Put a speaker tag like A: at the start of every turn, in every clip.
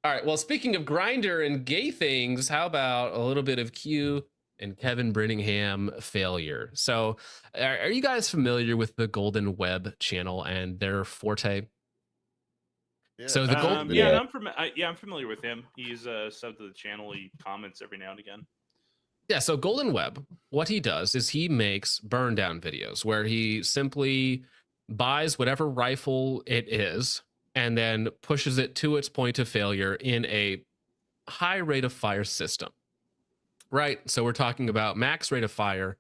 A: All right. Well, speaking of grinder and gay things, how about a little bit of Q and Kevin Brittingham failure? So, are you guys familiar with the Golden Web channel and their forte?
B: Yeah,
A: So
B: I've
A: the
B: watched the
A: gold,
B: video.
C: Yeah,
D: Yeah.
C: and I'm familiar with him. He's sub to the channel. He comments every now and again.
A: yeah. So Golden Web, what he does is he makes burn down videos where he simply buys whatever rifle it is and then pushes it to its point of failure in a high rate of fire system. Right. So we're talking about max rate of fire,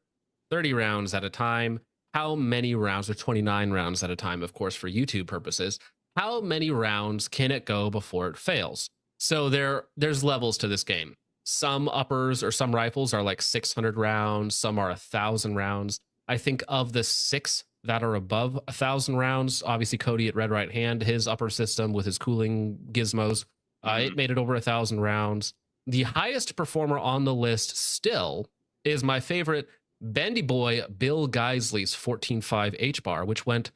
A: 30 rounds at a time. How many rounds, or 29 rounds at a time, of course, for YouTube purposes? How many rounds can it go before it fails? So there's levels to this game. Some uppers or some rifles are like 600 rounds. Some are 1,000 rounds. I think of the 6 that are above 1,000 rounds, obviously Cody at Red Right Hand, his upper system with his cooling gizmos, it made it over 1,000 rounds. The highest performer on the list still is my favorite bendy boy Bill Geisley's 14.5 H bar, which went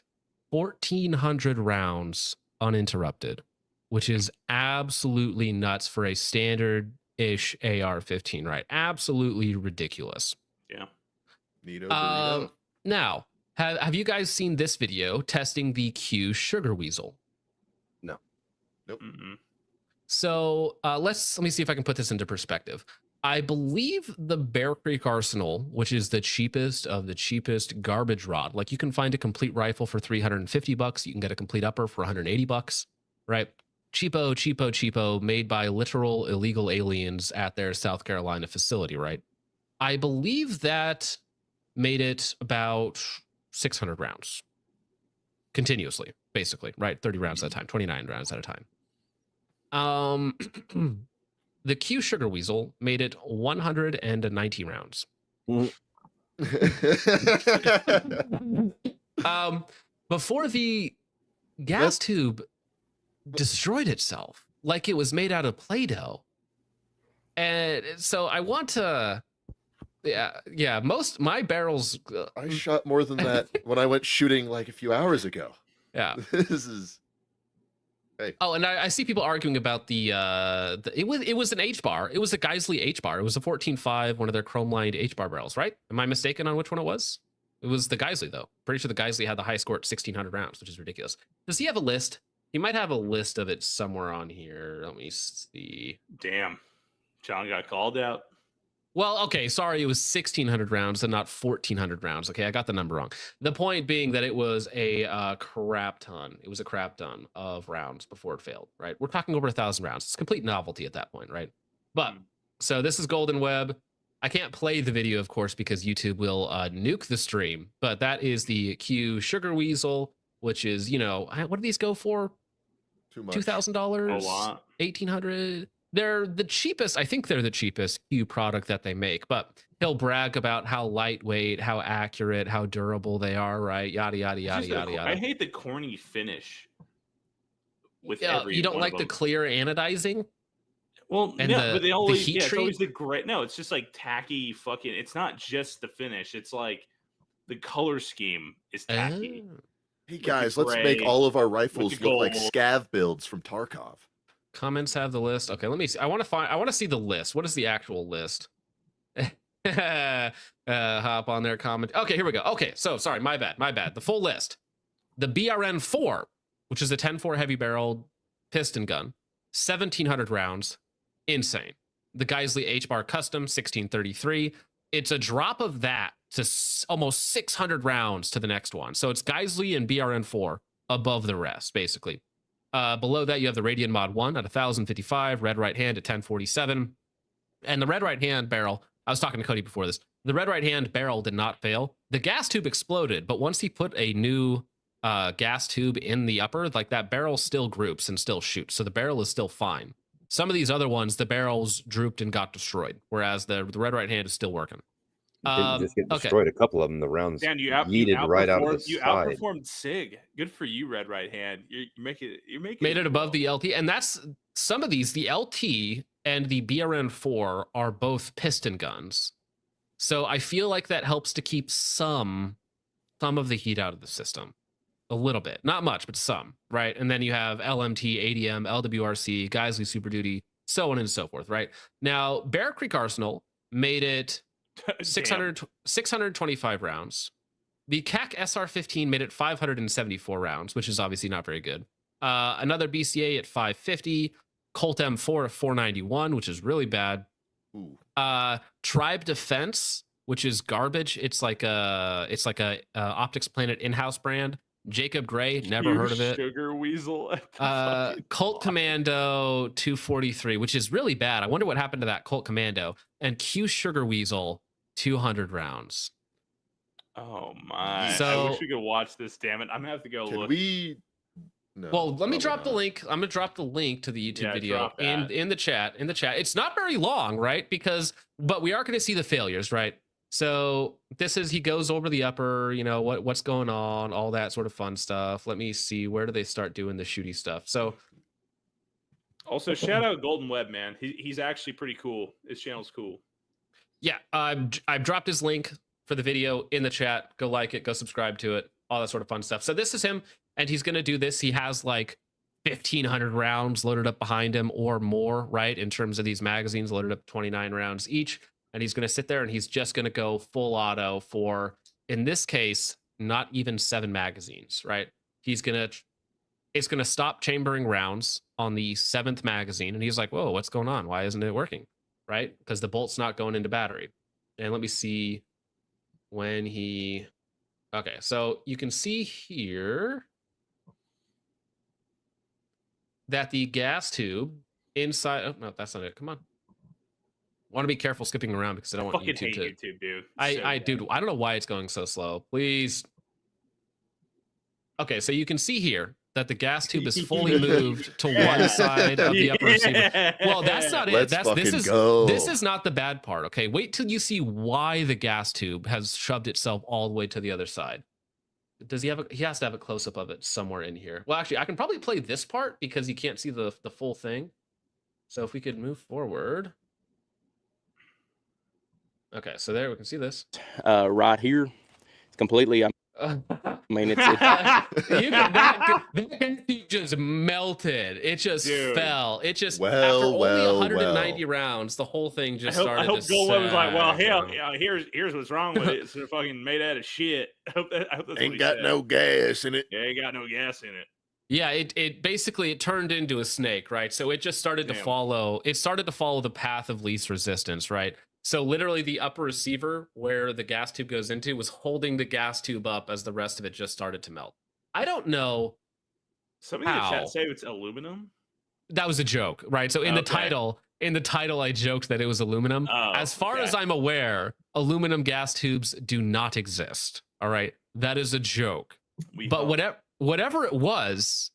A: 1,400 rounds uninterrupted, which is absolutely nuts for a standard-ish AR-15, right? Absolutely ridiculous.
C: Yeah.
B: Neato burrito.
A: Now, have you guys seen this video testing the Q Sugar Weasel?
B: Nope.
C: Mm-mm.
A: So let me see if I can put this into perspective. I believe the Bear Creek Arsenal, which is the cheapest of the cheapest garbage rod, like you can find a complete rifle for $350. You can get a complete upper for $180, right? Cheapo, cheapo, cheapo, made by literal illegal aliens at their South Carolina facility, right? I believe that made it about 600 rounds continuously, basically, right? 30 rounds at a time, 29 rounds at a time. The Q Sugar Weasel made it 190 rounds. Before the gas tube destroyed itself, like it was made out of Play-Doh. And so I want to, most my barrels.
B: I shot more than that when I went shooting like a few hours ago.
A: Yeah.
B: This is. Hey.
A: Oh, and I see people arguing about it was an H bar. It was a Geisley H bar. It was a 14.5, one of their chrome lined H bar barrels, right? Am I mistaken on which one it was? It was the Geisley, though. Pretty sure the Geisley had the high score at 1,600 rounds, which is ridiculous. Does he have a list? He might have a list of it somewhere on here. Let me see.
C: Damn. John got called out.
A: Well, okay, sorry, it was 1,600 rounds and not 1,400 rounds. Okay, I got the number wrong. The point being that it was a crap ton. It was a crap ton of rounds before it failed, right? We're talking over 1,000 rounds. It's complete novelty at that point, right? But, so this is Golden Web. I can't play the video, of course, because YouTube will nuke the stream. But that is the Q Sugar Weasel, which is, what do these go for?
B: Too much.
A: $2,000?
C: A lot.
A: $1,800? They're the cheapest. I think they're the cheapest Q product that they make, but he'll brag about how lightweight, how accurate, how durable they are, right? Yada, yada, yada, yada, yada.
C: I hate the corny finish with
A: you don't like the clear anodizing?
C: Well,
A: and
C: no, but they always,
A: heat
C: it's
A: treat?
C: always the great. No, it's just like tacky fucking. It's not just the finish. It's like the color scheme is tacky.
B: Hey guys, let's make all of our rifles look like scav builds from Tarkov.
A: Comments have the list. Okay, let me see. I want to see the list. What is the actual list? Hop on there, comment. Okay, here we go. Okay, so sorry, my bad. The full list. The BRN4, which is a 10-4 heavy barrel piston gun, 1,700 rounds, insane. The Geisley H bar custom, 1,633. It's a drop of that to almost 600 rounds to the next one. So it's Geisley and BRN4 above the rest, basically. Below that, you have the Radiant Mod 1 at 1,055, Red Right Hand at 1,047. And the Red Right Hand barrel, I was talking to Cody before this, the Red Right Hand barrel did not fail. The gas tube exploded, but once he put a new gas tube in the upper, like that barrel still groups and still shoots. So the barrel is still fine. Some of these other ones, the barrels drooped and got destroyed, whereas the Red Right Hand is still working.
D: Didn't just get destroyed. A couple of them, the rounds
C: Dan, you
D: yeeted right out of the
C: you
D: side.
C: outperformed Sig. Good for you, Red Right Hand. You
A: made it above the LT, and that's some of these. The LT and the BRN4 are both piston guns, so I feel like that helps to keep some of the heat out of the system. a little bit, not much, but some, right? And then you have LMT, ADM, LWRC, Geisley Super Duty, so on and so forth, right? Now, Bear Creek Arsenal made it 625 rounds. The CAC SR15 made it 574 rounds, which is obviously not very good. Another BCA at 550, Colt M4 at 491, which is really bad.
B: Ooh.
A: Tribe Defense, which is garbage. It's like a Optics Planet in-house brand. Jacob Gray, never heard of it.
C: Sugar Weasel.
A: Colt Commando 243, which is really bad. I wonder what happened to that Colt Commando. And Q Sugar Weasel 200 rounds.
C: Oh my!
A: So,
C: I wish we could watch this. Damn it! I'm gonna have to go look.
B: No,
A: well, let me drop the link. I'm gonna drop the link to the YouTube video in the chat. It's not very long, right? But we are going to see the failures, right? So this is, he goes over the upper, you know, what's going on, all that sort of fun stuff. Let me see, where do they start doing the shooty stuff? So
C: also shout out Golden Web, man. He's actually pretty cool. His channel's cool.
A: Yeah, I've dropped his link for the video in the chat. Go like it, go subscribe to it, all that sort of fun stuff. So this is him, and he's going to do this. He has like 1,500 rounds loaded up behind him or more, right? In terms of these magazines, loaded up 29 rounds each. And he's going to sit there and he's just going to go full auto for, in this case, not even 7 magazines, right? It's going to stop chambering rounds on the 7th magazine. And he's like, whoa, what's going on? Why isn't it working? Right? Because the bolt's not going into battery. And let me see when he, okay. So you can see here that the gas tube inside, oh no, that's not it. Come on. Want to be careful skipping around because I don't want YouTube to.
C: YouTube, dude.
A: Dude, I don't know why it's going so slow. Please. Okay, so you can see here that the gas tube is fully moved to one side of the upper receiver. Well, that's not it. This is not the bad part. Okay, wait till you see why the gas tube has shoved itself all the way to the other side. Does he have he has to have a close up of it somewhere in here. Well, actually, I can probably play this part because you can't see the full thing. So if we could move forward. Okay, so there we can see this.
E: Right here, it's completely. I mean, it's
A: that just melted. It just fell. It just after only 190 rounds, the whole thing just started.
C: I hope Gold was like, well, hell, here's what's wrong with it. It's fucking made out of shit. I hope that's
B: ain't got no gas in it.
C: Yeah, ain't got no gas in it.
A: Yeah, it basically turned into a snake, right? So it just started to follow. It started to follow the path of least resistance, right? So literally the upper receiver where the gas tube goes into was holding the gas tube up as the rest of it just started to melt. I don't know.
C: Somebody in the chat say it's aluminum.
A: That was a joke, right? So in the title, I joked that it was aluminum. As far as I'm aware, aluminum gas tubes do not exist. All right. That is a joke. But whatever it was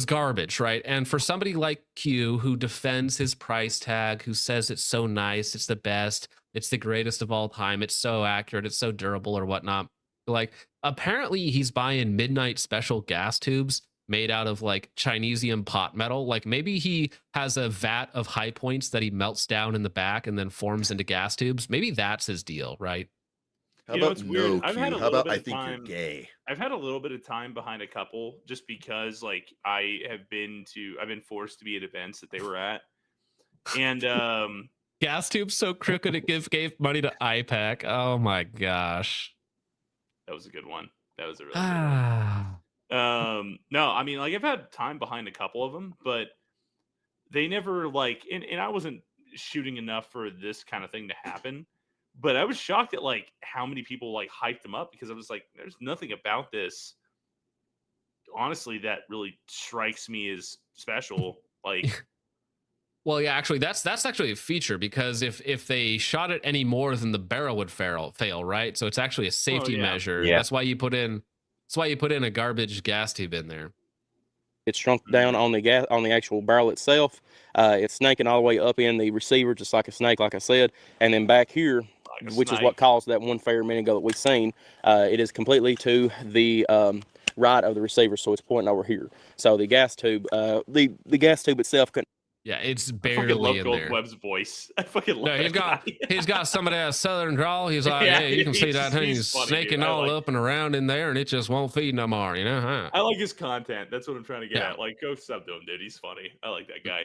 A: garbage, right? And for somebody like Q who defends his price tag, who says it's so nice, it's the best, it's the greatest of all time, it's so accurate, it's so durable or whatnot, like apparently he's buying midnight special gas tubes made out of like Chinesium pot metal. Like maybe he has a vat of high points that he melts down in the back and then forms into gas tubes. Maybe that's his deal, right?
B: How about no, Q? How about I think you're gay?
C: I've had a little bit of time behind a couple just because like I've been forced to be at events that they were at. And
A: gas tube so crooked it gave money to IPAC. Oh my gosh.
C: That was a good one. That was a really good one. No, I mean like I've had time behind a couple of them, but they never like and I wasn't shooting enough for this kind of thing to happen. But I was shocked at like how many people like hyped them up because I was like, there's nothing about this, honestly, that really strikes me as special. Like,
A: well, yeah, actually, that's actually a feature because if they shot it any more, then the barrel would fail, right? So it's actually a safety measure. Yeah. That's why you put in a garbage gas tube in there.
E: It's shrunk down on the actual barrel itself. It's snaking all the way up in the receiver, just like a snake, like I said, and then back here. Which is what caused that one fair minute ago that we've seen. It is completely to the right of the receiver, so it's pointing over here. So the gas tube, the gas tube itself couldn't
A: Yeah, it's
C: I
A: barely
C: fucking love
A: in
C: Golden
A: there.
C: Webb's voice. I fucking love
A: No, he's got some of that southern drawl. He's like, yeah, you can see that thing is
C: funny,
A: snaking all up and around in there, and it just won't feed no more, you know? Huh?
C: I like his content. That's what I'm trying to get at. Like, go sub to him, dude. He's funny. I like that guy.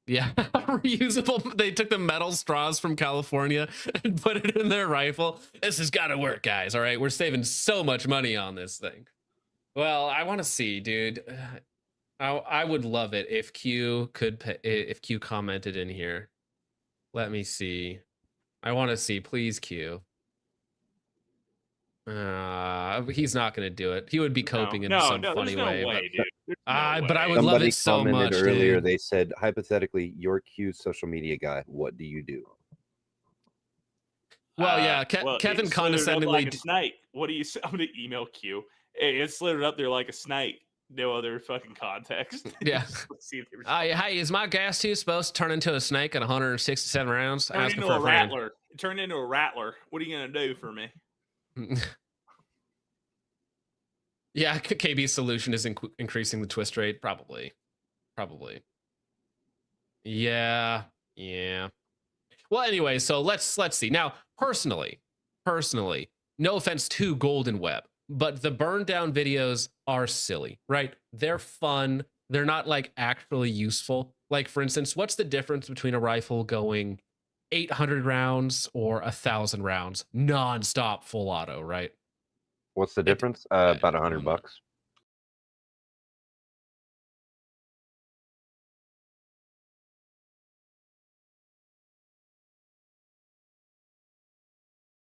A: Yeah, reusable. They took the metal straws from California and put it in their rifle. This has got to work, guys. All right, we're saving so much money on this thing. Well, I want to see, dude. I would love it if Q commented in here. Let me see. I want to see, please, Q. He's not going to do it. He would be coping in some funny way. But I would love it so much.
D: Earlier,
A: dude.
D: They said, hypothetically, you're Q's social media guy. What do you do?
A: Well, yeah, Kevin condescendingly.
C: Like a snake. What do you say? I'm going to email Q. It slid up there like a snake. No other fucking context.
A: Yeah. Hey, is my gas tube supposed to turn into a snake at 167 rounds?
C: Turn into a rattler. Turn into a rattler. What are you going to do for me?
A: Yeah, KB's solution is increasing the twist rate. Probably. Yeah. Well, anyway, so let's see. Now, personally, no offense to Golden Web, but the burn down videos are silly, right? They're fun. They're not like actually useful. Like, for instance, what's the difference between a rifle going 800 rounds or 1,000 rounds nonstop full auto, right?
D: What's the difference? About $100.